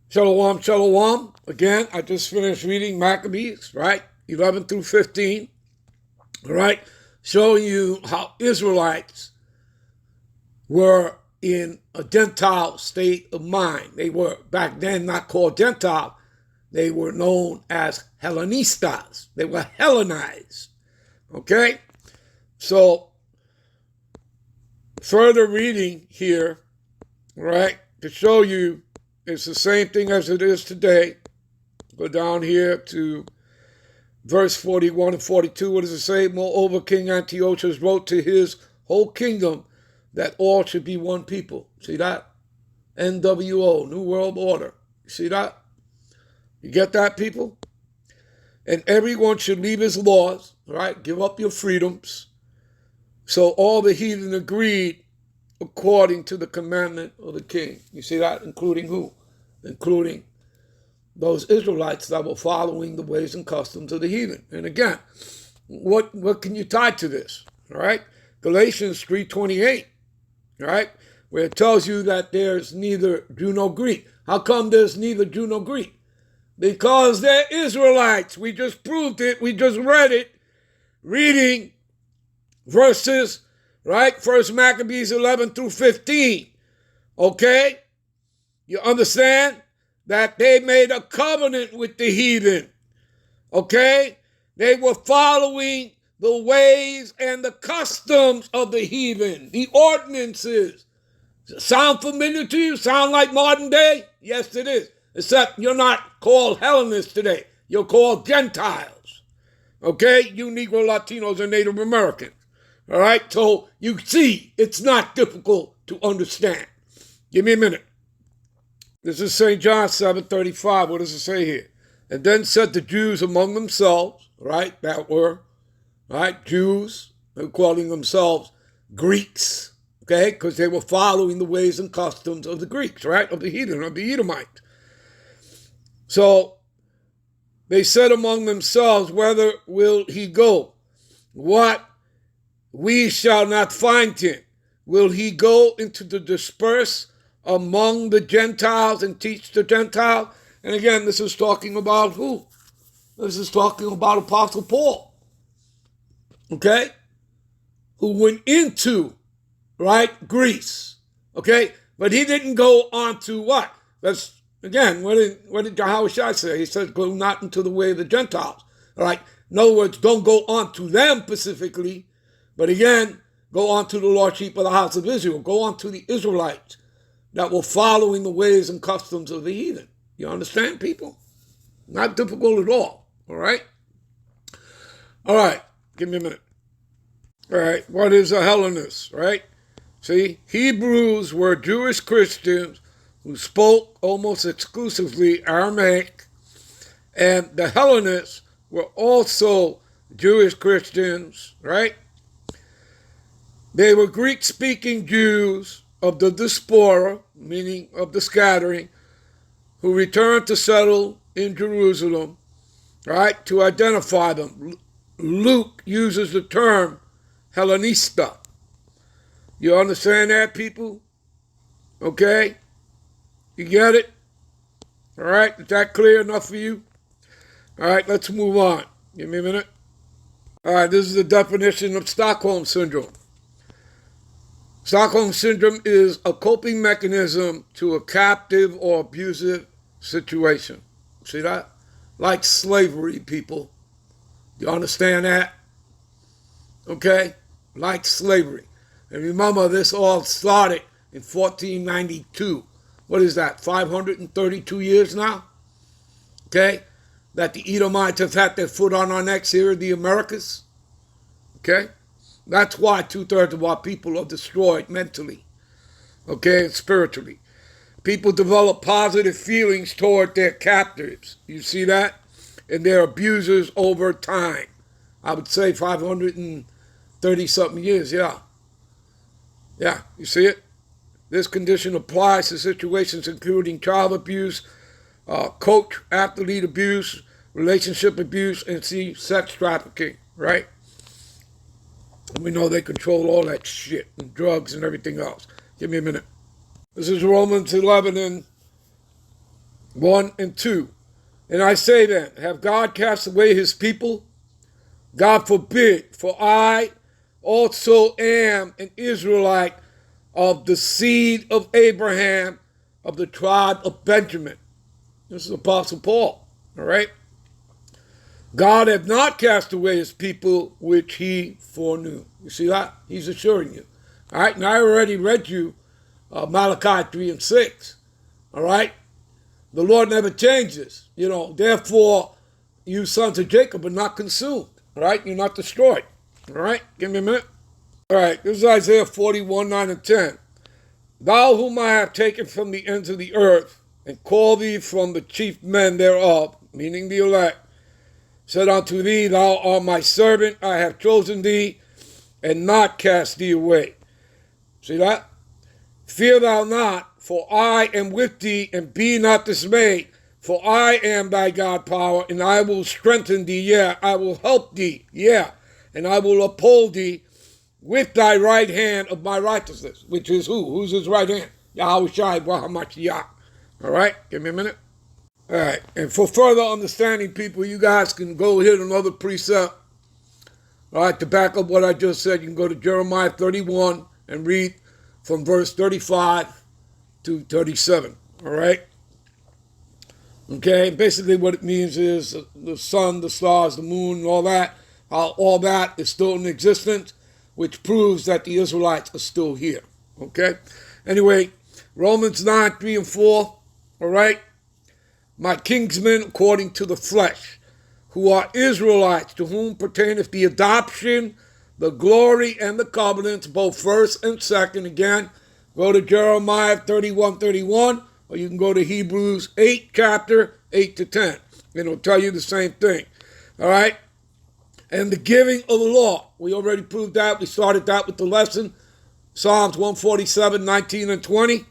Shalom, shalom. Again, I just finished reading Maccabees, right? 11 through 15, right? Showing you how Israelites were in a gentile state of mind. They were back then not called gentile. They were known as Hellenistas. They were Hellenized, okay? So, further reading here, right, to show you it's the same thing as it is today. Go down here to verse 41 and 42. What does it say? Moreover, King Antiochus wrote to his whole kingdom that all should be one people. See that? NWO, New World Order. You see that? You get that, people? And everyone should leave his laws, right? Give up your freedoms. So all the heathen agreed according to the commandment of the king. You see that? Including who? Including those Israelites that were following the ways and customs of the heathen. And again, what can you tie to this? All right? Galatians 3:28, right? Where it tells you that there's neither Jew nor Greek. How come there's neither Jew nor Greek? Because they're Israelites. We just proved it. We just read it. Reading verses, right? First Maccabees 11 through 15. Okay? You understand? That they made a covenant with the heathen. Okay? They were following the ways and the customs of the heathen, the ordinances. Sound familiar to you? Sound like modern day? Yes, it is. Except you're not called Hellenists today. You're called Gentiles. Okay? You Negro, Latinos, and Native Americans. All right? So you see, it's not difficult to understand. Give me a minute. This is St. John 7:35. What does it say here? And then said the Jews among themselves, right? That were, right? Jews, they were calling themselves Greeks, okay? Because they were following the ways and customs of the Greeks, right? Of the heathen, of the Edomites. So they said among themselves, whither will he go? What? We shall not find him. Will he go into the dispersed among the Gentiles and teach the Gentiles? And again, this is talking about who? This is talking about Apostle Paul, okay? Who went into, right, Greece, okay? But he didn't go on to what? That's, again, what did Yahushua say? He says, go not into the way of the Gentiles, all right? In other words, don't go on to them specifically, but again, go on to the lost sheep of the house of Israel. Go on to the Israelites that were following the ways and customs of the heathen. You understand, people? Not difficult at all right? All right, give me a minute. All right, what is a Hellenist, right? See, Hebrews were Jewish Christians who spoke almost exclusively Aramaic, and the Hellenists were also Jewish Christians, right? They were Greek-speaking Jews of the diaspora, meaning of the scattering, who returned to settle in Jerusalem, right, to identify them. Luke uses the term Hellenista. You understand that, people? Okay? You get it? All right? Is that clear enough for you? All right, let's move on. Give me a minute. All right, this is the definition of Stockholm Syndrome. Stockholm Syndrome is a coping mechanism to a captive or abusive situation. See that? Like slavery, people. You understand that? Okay? Like slavery. And remember, this all started in 1492. What is that? 532 years now? Okay? That the Edomites have had their foot on our necks here in the Americas. Okay? That's why 2/3 of our people are destroyed mentally, okay, and spiritually. People develop positive feelings toward their captives. You see that? And their abusers over time. I would say 530-something years, yeah. Yeah, you see it? This condition applies to situations including child abuse, coach, athlete abuse, relationship abuse, and see, sex trafficking, right? We know they control all that shit and drugs and everything else. Give me a minute. This is Romans 11 and 1 and 2. And I say then, have God cast away his people? God forbid, for I also am an Israelite of the seed of Abraham, of the tribe of Benjamin. This is Apostle Paul, all right? God hath not cast away his people which he foreknew. You see that? He's assuring you. All right, and I already read you Malachi 3 and 6. All right? The Lord never changes. Therefore, you sons of Jacob are not consumed. All right? You're not destroyed. All right? Give me a minute. All right, this is Isaiah 41, 9 and 10. Thou whom I have taken from the ends of the earth, and called thee from the chief men thereof, meaning the elect, said unto thee, thou art my servant, I have chosen thee, and not cast thee away. See that? Fear thou not, for I am with thee, and be not dismayed, for I am thy God power, and I will strengthen thee, I will help thee, and I will uphold thee with thy right hand of my righteousness, which is who? Who's his right hand? Yahushua Wahamashiach. All right, give me a minute. All right, and for further understanding, people, you guys can go hit another precept. All right, to back up what I just said, you can go to Jeremiah 31 and read from verse 35 to 37. All right? Okay, basically what it means is the sun, the stars, the moon, and all that is still in existence, which proves that the Israelites are still here. Okay? Anyway, Romans 9, 3 and 4. All right? My kinsmen according to the flesh, who are Israelites, to whom pertaineth the adoption, the glory, and the covenants, both first and second. Again, go to Jeremiah 31, 31, or you can go to Hebrews 8, chapter 8 to 10. And it'll tell you the same thing. All right? And the giving of the law. We already proved that. We started that with the lesson. Psalms 147, 19 and 20.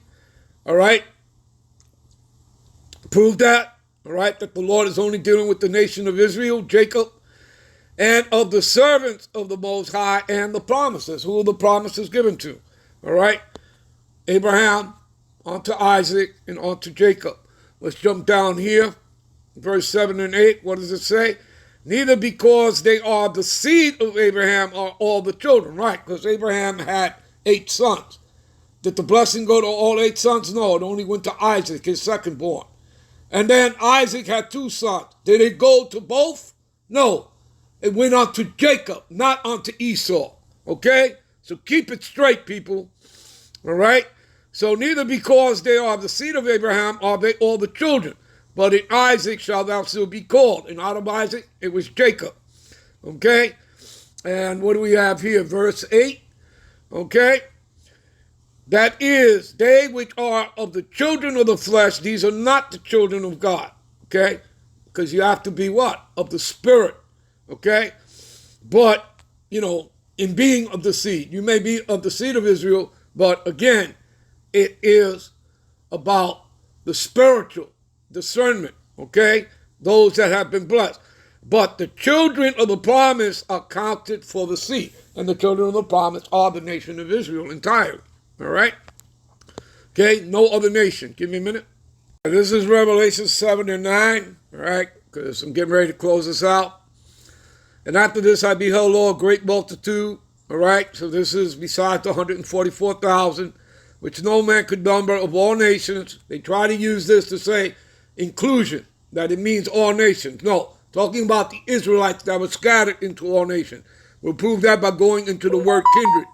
All right? Prove that, all right, that the Lord is only dealing with the nation of Israel, Jacob, and of the servants of the Most High and the promises. Who are the promises given to? All right, Abraham, onto Isaac, and onto Jacob. Let's jump down here, verse 7 and 8. What does it say? Neither because they are the seed of Abraham are all the children, right? Because Abraham had 8 sons. Did the blessing go to all 8 sons? No, it only went to Isaac, his second born. And then Isaac had 2 sons. Did it go to both? No. It went on to Jacob, not onto Esau. Okay? So keep it straight, people. All right? So neither because they are the seed of Abraham are they all the children, but in Isaac shalt thou still be called. And out of Isaac, it was Jacob. Okay? And what do we have here? Verse 8. Okay? That is, they which are of the children of the flesh, these are not the children of God, okay? Because you have to be what? Of the spirit, okay? But, in being of the seed, you may be of the seed of Israel, but again, it is about the spiritual discernment, okay? Those that have been blessed. But the children of the promise are counted for the seed, and the children of the promise are the nation of Israel entirely. All right? Okay, no other nation. Give me a minute. This is Revelation 7 and 9. All right? Because I'm getting ready to close this out. And after this I beheld, lo, a great multitude. All right? So this is besides the 144,000, which no man could number, of all nations. They try to use this to say inclusion, that it means all nations. No, talking about the Israelites that were scattered into all nations. We'll prove that by going into the word kindred.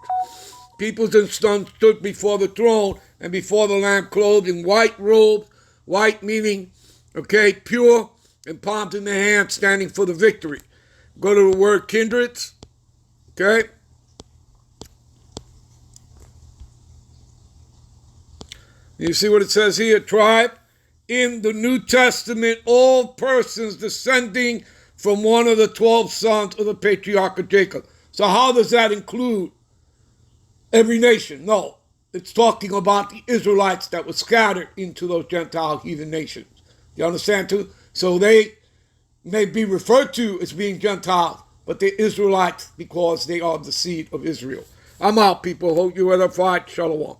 Peoples and sons stood before the throne and before the Lamb, clothed in white robes, white meaning, okay, pure, and palms in their hands, standing for the victory. Go to the word kindreds, okay? You see what it says here? Tribe. In the New Testament, all persons descending from one of the 12 sons of the patriarch of Jacob. So how does that include every nation? No, it's talking about the Israelites that were scattered into those Gentile heathen nations. You understand too? So they may be referred to as being Gentiles, but they're Israelites because they are the seed of Israel. I'm out, people. Hope you edified. Shalom.